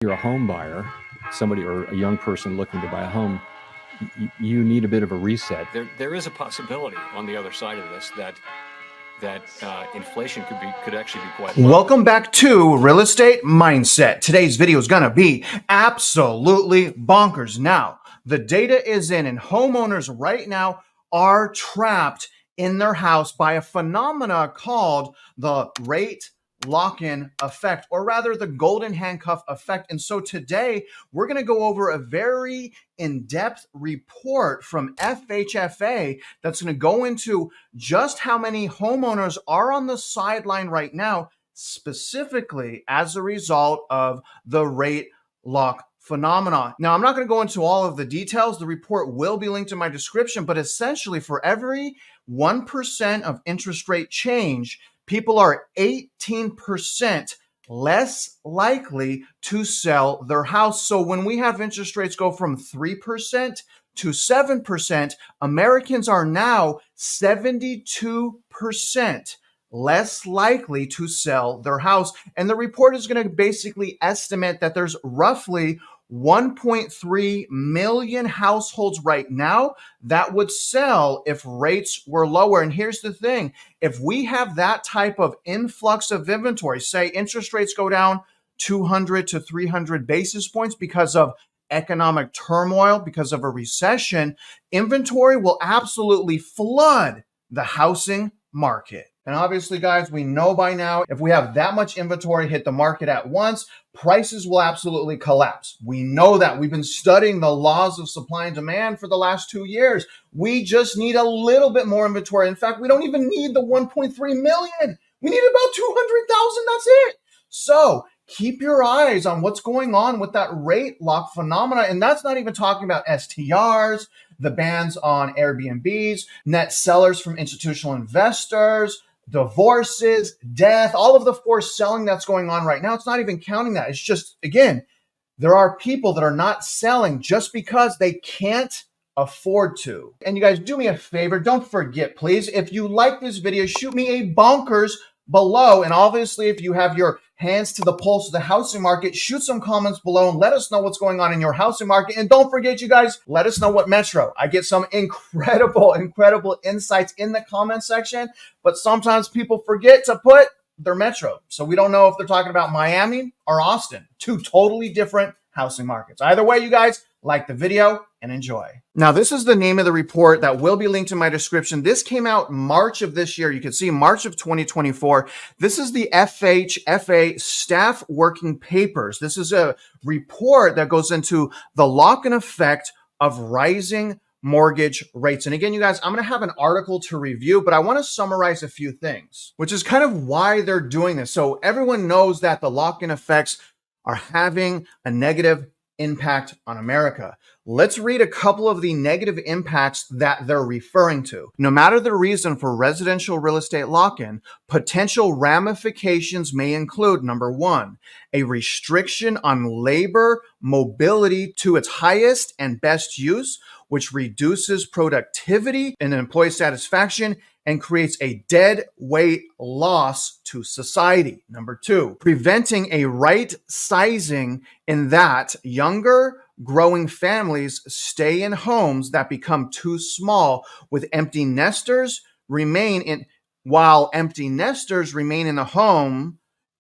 you're a home buyer, somebody or a young person looking to buy a home, you need a bit of a reset. There is a possibility on the other side of this that inflation could actually be quite low. Welcome back to Real Estate Mindset. Today's video is going to be absolutely bonkers. Now, the data is in, and homeowners right now are trapped in their house by a phenomena called the rate lock-in effect, or rather the golden handcuff effect. And so today we're going to go over a very in-depth report from FHFA that's going to go into just how many homeowners are on the sideline right now, specifically as a result of the rate lock phenomena. Now, I'm not going to go into all of the details. The report will be linked in my description, but essentially for every 1% of interest rate change, people are 18% less likely to sell their house. So when we have interest rates go from 3% to 7%, Americans are now 72% less likely to sell their house. And the report is going to basically estimate that there's roughly 1.3 million households right now that would sell if rates were lower. And here's the thing, if we have that type of influx of inventory, say interest rates go down 200 to 300 basis points because of economic turmoil, because of a recession, inventory will absolutely flood the housing market. And obviously, guys, we know by now, if we have that much inventory hit the market at once, prices will absolutely collapse. We know that. We've been studying the laws of supply and demand for the last 2 years. We just need a little bit more inventory. In fact, we don't even need the 1.3 million. We need about 200,000. That's it. So keep your eyes on what's going on with that rate lock phenomena. And that's not even talking about STRs, the bans on Airbnbs, net sellers from institutional investors, divorces, death, all of the forced selling that's going on right now. It's not even counting that. It's just, again, there are people that are not selling just because they can't afford to. And you guys, do me a favor. Don't forget, please, if you like this video, shoot me a bonkers below. And obviously, if you have your hands to the pulse of the housing market, shoot some comments below and let us know what's going on in your housing market. And don't forget, you guys, let us know what metro. I get some incredible insights in the comment section, but sometimes people forget to put their metro. So we don't know if they're talking about Miami or Austin, two totally different housing markets. Either way, you guys, like the video and enjoy. Now, this is the name of the report that will be linked in my description. This came out March of this year. You can see March of 2024. This is the FHFA staff working papers. This is a report that goes into the lock-in effect of rising mortgage rates. And again, you guys, I'm going to have an article to review, but I want to summarize a few things, which is kind of why they're doing this. So everyone knows that the lock-in effects are having a negative impact on America. Let's read a couple of the negative impacts that they're referring to. No matter the reason for residential real estate lock-in, potential ramifications may include, number one, a restriction on labor mobility to its highest and best use, which reduces productivity and employee satisfaction and creates a dead weight loss to society. Number two, preventing a right sizing in that younger growing families stay in homes that become too small, with empty nesters while empty nesters remain in homes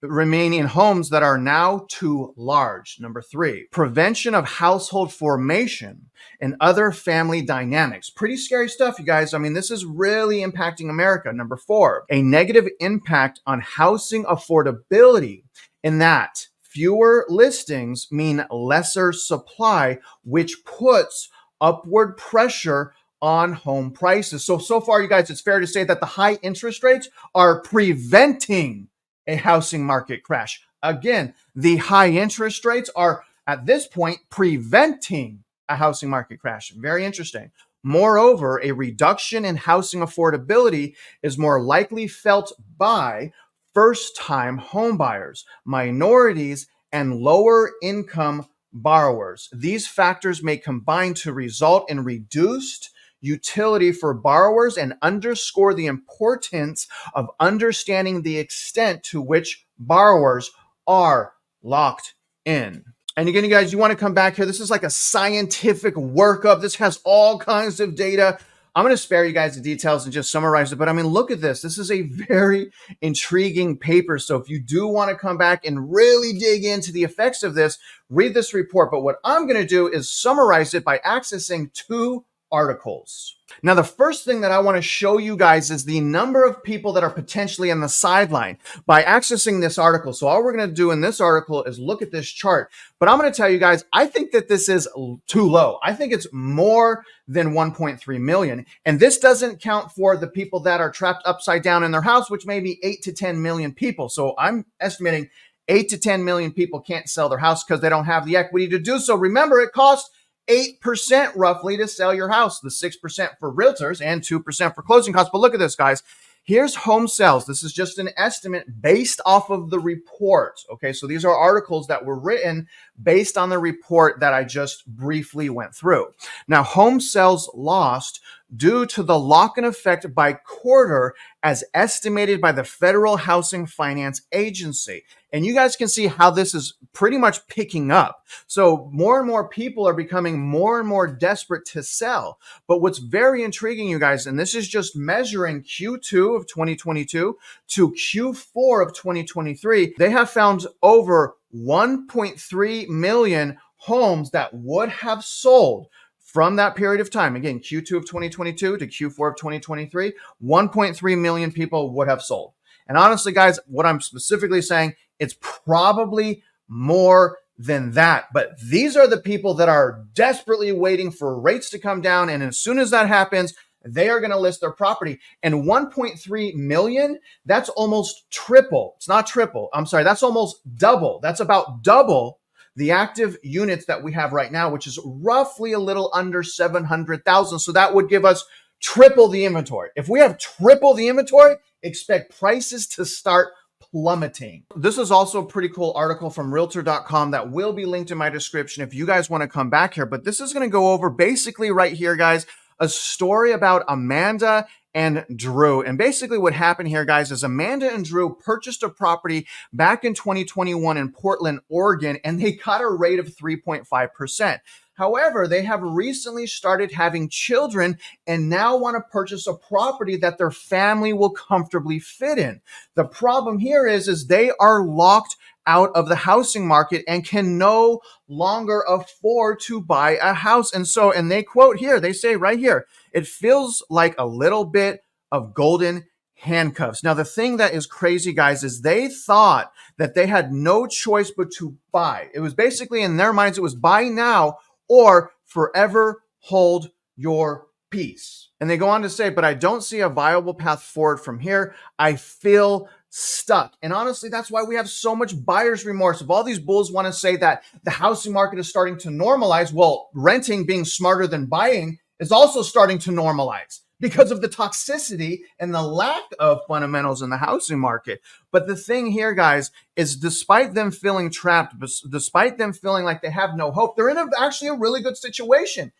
that are now too large. Number three, prevention of household formation and other family dynamics. Pretty scary stuff, you guys. I mean, this is really impacting America. Number four, a negative impact on housing affordability in that fewer listings mean lesser supply, which puts upward pressure on home prices. So far, you guys, it's fair to say that the high interest rates are preventing a housing market crash. Again, the high interest rates are at this point preventing a housing market crash. Very interesting. Moreover, a reduction in housing affordability is more likely felt by first-time homebuyers, minorities, and lower income borrowers. These factors may combine to result in reduced utility for borrowers and underscore the importance of understanding the extent to which borrowers are locked in. And again, you guys, you want to come back here. This is like a scientific workup. This has all kinds of data. I'm going to spare you guys the details and just summarize it. But I mean, look at this. This is a very intriguing paper. So if you do want to come back and really dig into the effects of this, read this report. But what I'm going to do is summarize it by accessing two articles. Now, the first thing that I want to show you guys is the number of people that are potentially on the sideline by accessing this article. So all we're going to do in this article is look at this chart. But I'm going to tell you guys, I think that this is too low. I think it's more than 1.3 million. And this doesn't count for the people that are trapped upside down in their house, which may be 8 to 10 million people. So I'm estimating 8 to 10 million people can't sell their house because they don't have the equity to do so. Remember, it costs 8% roughly to sell your house, the 6% for realtors and 2% for closing costs. But look at this, guys. Here's home sales. This is just an estimate based off of the report. Okay, so these are articles that were written based on the report that I just briefly went through. Now, home sales lost due to the lock-in effect by quarter as estimated by the Federal Housing Finance Agency. And you guys can see how this is pretty much picking up. So more and more people are becoming more and more desperate to sell. But what's very intriguing, you guys, and this is just measuring Q2 of 2022 to Q4 of 2023, they have found over 1.3 million homes that would have sold from that period of time. Again, Q2 of 2022 to Q4 of 2023, 1.3 million people would have sold. And honestly, guys, what I'm specifically saying, it's probably more than that. But these are the people that are desperately waiting for rates to come down. And as soon as that happens, they are going to list their property. And 1.3 million, that's almost triple. It's not triple. I'm sorry. That's almost double. That's about double the active units that we have right now, which is roughly a little under 700,000. So that would give us triple the inventory. If we have triple the inventory, expect prices to start plummeting. This is also a pretty cool article from realtor.com that will be linked in my description if you guys want to come back here. But this is going to go over basically right here, guys, a story about Amanda and Drew. And basically what happened here, guys, is Amanda and Drew purchased a property back in 2021 in Portland, Oregon, and they got a rate of 3.5%. However, they have recently started having children and now want to purchase a property that their family will comfortably fit in. The problem here is they are locked out of the housing market and can no longer afford to buy a house. And they quote here, they say right here, it feels like a little bit of golden handcuffs. Now, the thing that is crazy, guys, is they thought that they had no choice but to buy. It was basically in their minds, it was buy now or forever hold your peace. And they go on to say, but I don't see a viable path forward from here. I feel stuck. And honestly, that's why we have so much buyer's remorse. If all these bulls want to say that the housing market is starting to normalize, well, renting being smarter than buying is also starting to normalize because of the toxicity and the lack of fundamentals in the housing market. But the thing here, guys, is despite them feeling trapped, despite them feeling like they have no hope, they're in actually a really good situation.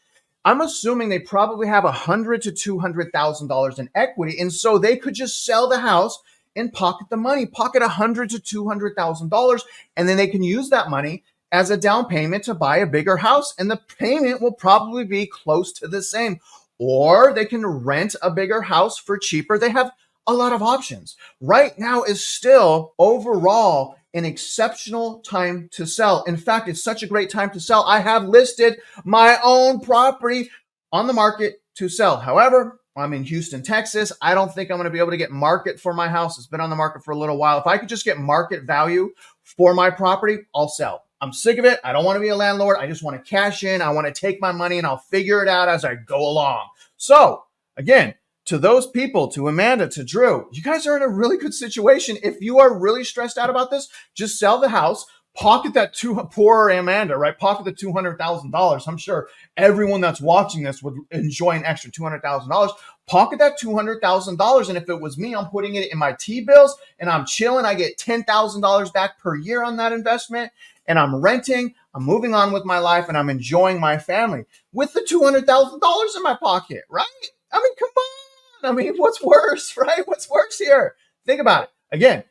I'm assuming they probably have $100,000 to $200,000 in equity. And so they could just sell the house and pocket the money, pocket $100,000 to $200,000. And then they can use that money as a down payment to buy a bigger house. And the payment will probably be close to the same. Or they can rent a bigger house for cheaper. They have a lot of options. Right now is still overall an exceptional time to sell. In fact, it's such a great time to sell. I have listed my own property on the market to sell. However, I'm in Houston, Texas. I don't think I'm going to be able to get market for my house. It's been on the market for a little while. If I could just get market value for my property, I'll sell. I'm sick of it. I don't want to be a landlord. I just want to cash in. I want to take my money and I'll figure it out as I go along. So again, to those people, to Amanda, to Drew, you guys are in a really good situation. If you are really stressed out about this, just sell the house, pocket that poor Amanda, right? Pocket the $200,000. I'm sure everyone that's watching this would enjoy an extra $200,000. Pocket that $200,000. And if it was me, I'm putting it in my T-bills and I'm chilling. I get $10,000 back per year on that investment. And I'm renting, I'm moving on with my life, and I'm enjoying my family with the $200,000 in my pocket, right? I mean, come on. I mean, what's worse, right? What's worse here? Think about it. Again,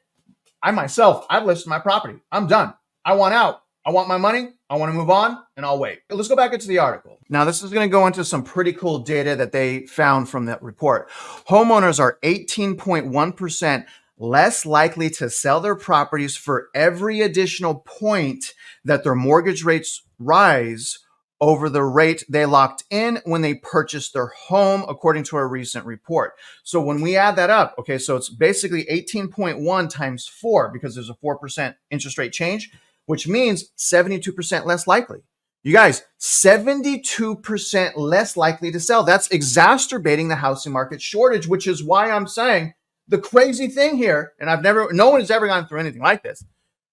I've listed my property. I'm done. I want out. I want my money. I want to move on and I'll wait. Let's go back into the article. Now, this is going to go into some pretty cool data that they found from that report. Homeowners are 18.1% less likely to sell their properties for every additional point that their mortgage rates rise over the rate they locked in when they purchased their home, according to a recent report. So when we add that up, okay, so it's basically 18.1 times 4 because there's a 4% interest rate change, which means 72% less likely. You guys, 72% less likely to sell. That's exacerbating the housing market shortage, which is why I'm saying the crazy thing here, and no one has ever gone through anything like this.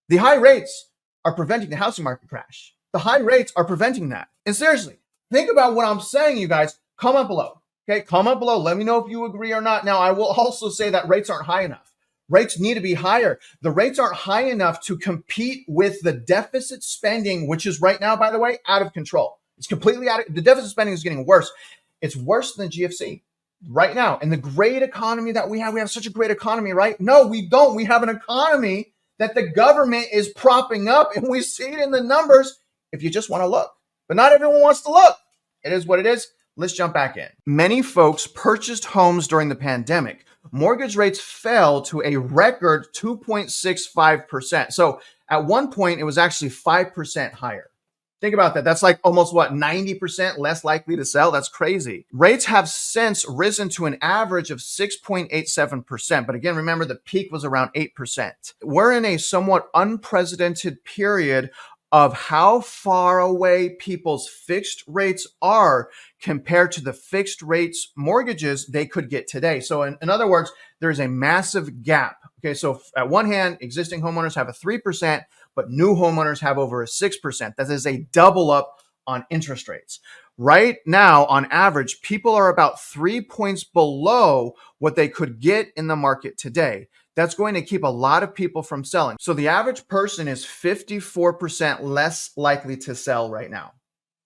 The high rates are preventing the housing market crash. The high rates are preventing that. And seriously, think about what I'm saying, you guys. Comment below. Okay, comment below. Let me know if you agree or not. Now, I will also say that rates aren't high enough. Rates need to be higher. The rates aren't high enough to compete with the deficit spending, which is right now, by the way, out of control. It's completely out of, the deficit spending is getting worse. It's worse than GFC right now. And the great economy that we have such a great economy, right? No, we don't. We have an economy that the government is propping up, and we see it in the numbers if you just want to look. But not everyone wants to look. It is what it is. Let's jump back in. Many folks purchased homes during the pandemic. Mortgage rates fell to a record 2.65%. So at one point, it was actually 5% higher. Think about that. That's like almost 90% less likely to sell. That's crazy. Rates have since risen to an average of 6.87%. But again, remember the peak was around 8%. We're in a somewhat unprecedented period of how far away people's fixed rates are compared to the fixed rates mortgages they could get today. So in other words, there's a massive gap. Okay, so at one hand, existing homeowners have a 3%, but new homeowners have over a 6%. That is a double up on interest rates. Right now, on average, people are about 3 points below what they could get in the market today. That's going to keep a lot of people from selling. So the average person is 54% less likely to sell right now.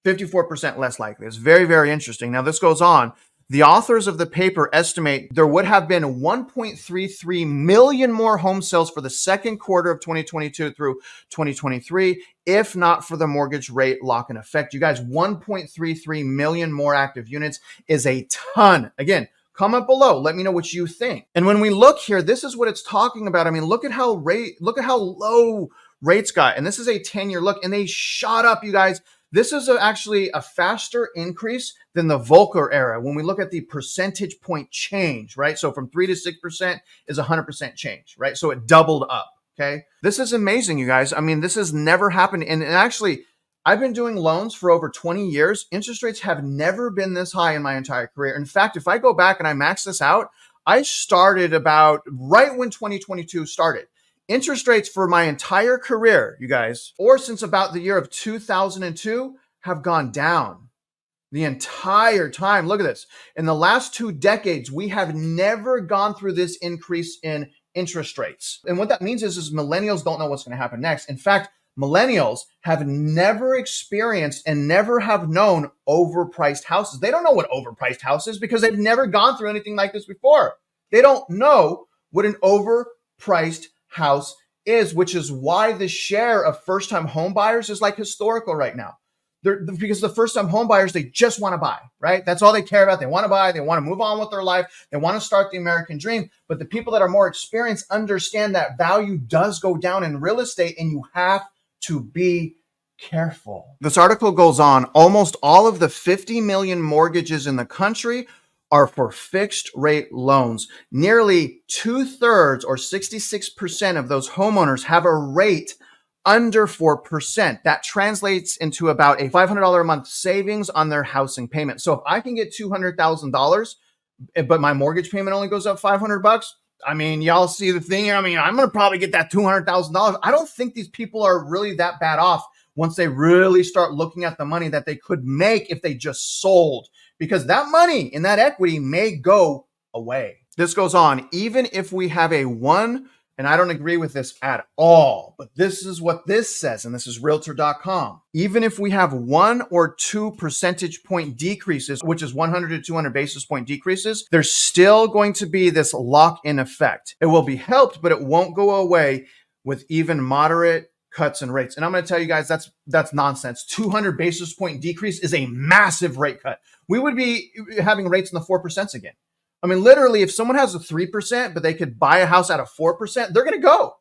54% less likely. It's very, very interesting. Now, this goes on. The authors of the paper estimate there would have been 1.33 million more home sales for the second quarter of 2022 through 2023, if not for the mortgage rate lock-in effect. You guys, 1.33 million more active units is a ton. Again, comment below. Let me know what you think. And when we look here, this is what it's talking about. I mean, look at how low rates got. And this is a 10-year look, and they shot up, you guys. This is actually a faster increase than the Volcker era when we look at the percentage point change, right? So from 3 to 6% is 100% change, right? So it doubled up, okay? This is amazing, you guys. I mean, this has never happened. And actually, I've been doing loans for over 20 years. Interest rates have never been this high in my entire career. In fact, if I go back and I max this out, I started about right when 2022 started. Interest rates for my entire career, you guys, or since about the year of 2002, have gone down the entire time. Look at this. In the last 2 decades, we have never gone through this increase in interest rates. And what that means is millennials don't know what's going to happen next. In fact, millennials have never experienced and never have known overpriced houses. They don't know what overpriced house is because they've never gone through anything like this before. They don't know what an overpriced house is, which is why the share of first-time home buyers is like historical right now. Because the first-time home buyers, they just want to buy, right? That's all they care about. They want to buy. They want to move on with their life. They want to start the American dream. But the people that are more experienced understand that value does go down in real estate, and you have to be careful. This article goes on. Almost all of the 50 million mortgages in the country are for fixed rate loans. Nearly 2/3 or 66% of those homeowners have a rate under 4%. That translates into about a $500 a month savings on their housing payment. So if I can get $200,000, but my mortgage payment only goes up $500, I mean, y'all see the thing here. I mean, I'm going to probably get that $200,000. I don't think these people are really that bad off once they really start looking at the money that they could make if they just sold, because that money in that equity may go away. This goes on. Even if we have a one, and I don't agree with this at all, but this is what this says, and this is realtor.com. Even if we have 1 or 2 percentage point decreases, which is 100 to 200 basis point decreases, there's still going to be this lock-in effect. It will be helped, but it won't go away with even moderate cuts in rates. And I'm going to tell you guys that's nonsense. 200 basis point decrease is a massive rate cut. We would be having rates in the 4% again. I mean, literally, if someone has a 3%, but they could buy a house at a 4%, they're going to go.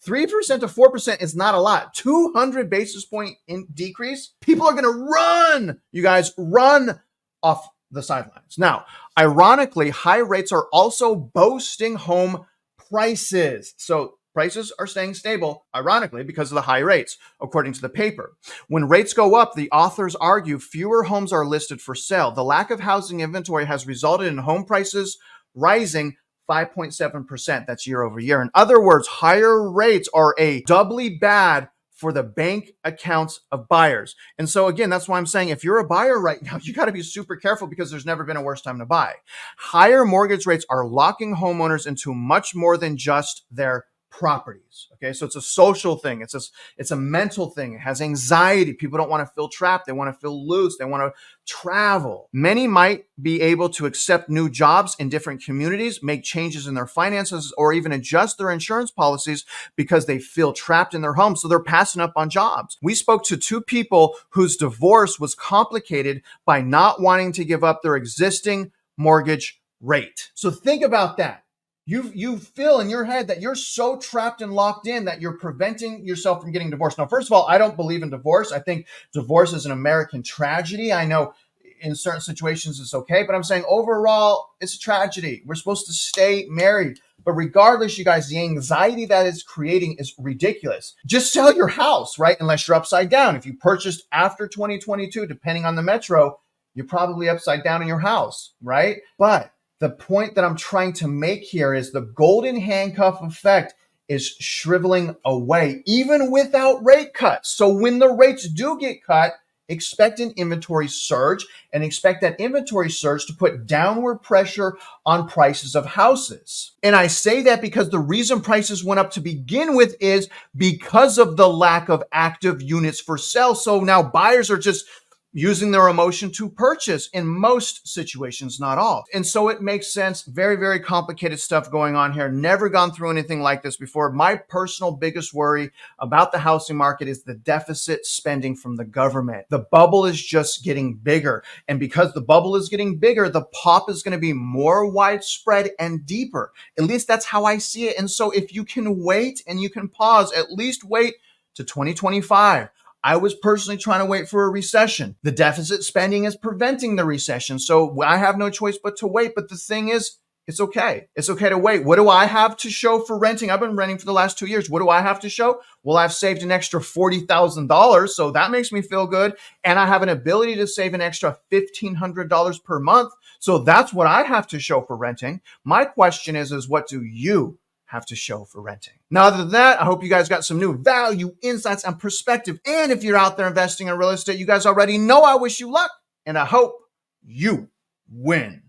3% to 4% is not a lot. 200 basis point decrease, people are going to run. You guys run off the sidelines. Now, ironically, high rates are also boosting home prices. So prices are staying stable, ironically, because of the high rates, according to the paper. When rates go up, the authors argue fewer homes are listed for sale. The lack of housing inventory has resulted in home prices rising 5.7%. That's year over year. In other words, higher rates are a doubly bad for the bank accounts of buyers. And so again, that's why I'm saying if you're a buyer right now, you got to be super careful because there's never been a worse time to buy. Higher mortgage rates are locking homeowners into much more than just their properties. Okay. So it's a social thing. It's a mental thing. It has anxiety. People don't want to feel trapped. They want to feel loose. They want to travel. Many might be able to accept new jobs in different communities, make changes in their finances, or even adjust their insurance policies because they feel trapped in their home. So they're passing up on jobs. We spoke to two people whose divorce was complicated by not wanting to give up their existing mortgage rate. So think about that. You feel in your head that you're so trapped and locked in that you're preventing yourself from getting divorced. Now, first of all, I don't believe in divorce. I think divorce is an American tragedy. I know in certain situations it's okay, but I'm saying overall, it's a tragedy. We're supposed to stay married. But regardless, you guys, the anxiety that it's creating is ridiculous. Just sell your house, right? Unless you're upside down. If you purchased after 2022, depending on the metro, you're probably upside down in your house, right? But the point that I'm trying to make here is the golden handcuff effect is shriveling away, even without rate cuts. So when the rates do get cut, expect an inventory surge and expect that inventory surge to put downward pressure on prices of houses. And I say that because the reason prices went up to begin with is because of the lack of active units for sale. So now buyers are just using their emotion to purchase in most situations, not all. And so it makes sense. Very, very complicated stuff going on here. Never gone through anything like this before. My personal biggest worry about the housing market is the deficit spending from the government. The bubble is just getting bigger. And because the bubble is getting bigger, the pop is going to be more widespread and deeper. At least that's how I see it. And so if you can wait and you can pause, at least wait to 2025. I was personally trying to wait for a recession. The deficit spending is preventing the recession. So I have no choice but to wait. But the thing is, it's okay. It's okay to wait. What do I have to show for renting? I've been renting for the last 2 years. What do I have to show? Well, I've saved an extra $40,000. So that makes me feel good. And I have an ability to save an extra $1,500 per month. So that's what I have to show for renting. My question is what do you have to show for renting? Now, other than that, I hope you guys got some new value, insights, and perspective. And if you're out there investing in real estate, you guys already know I wish you luck and I hope you win.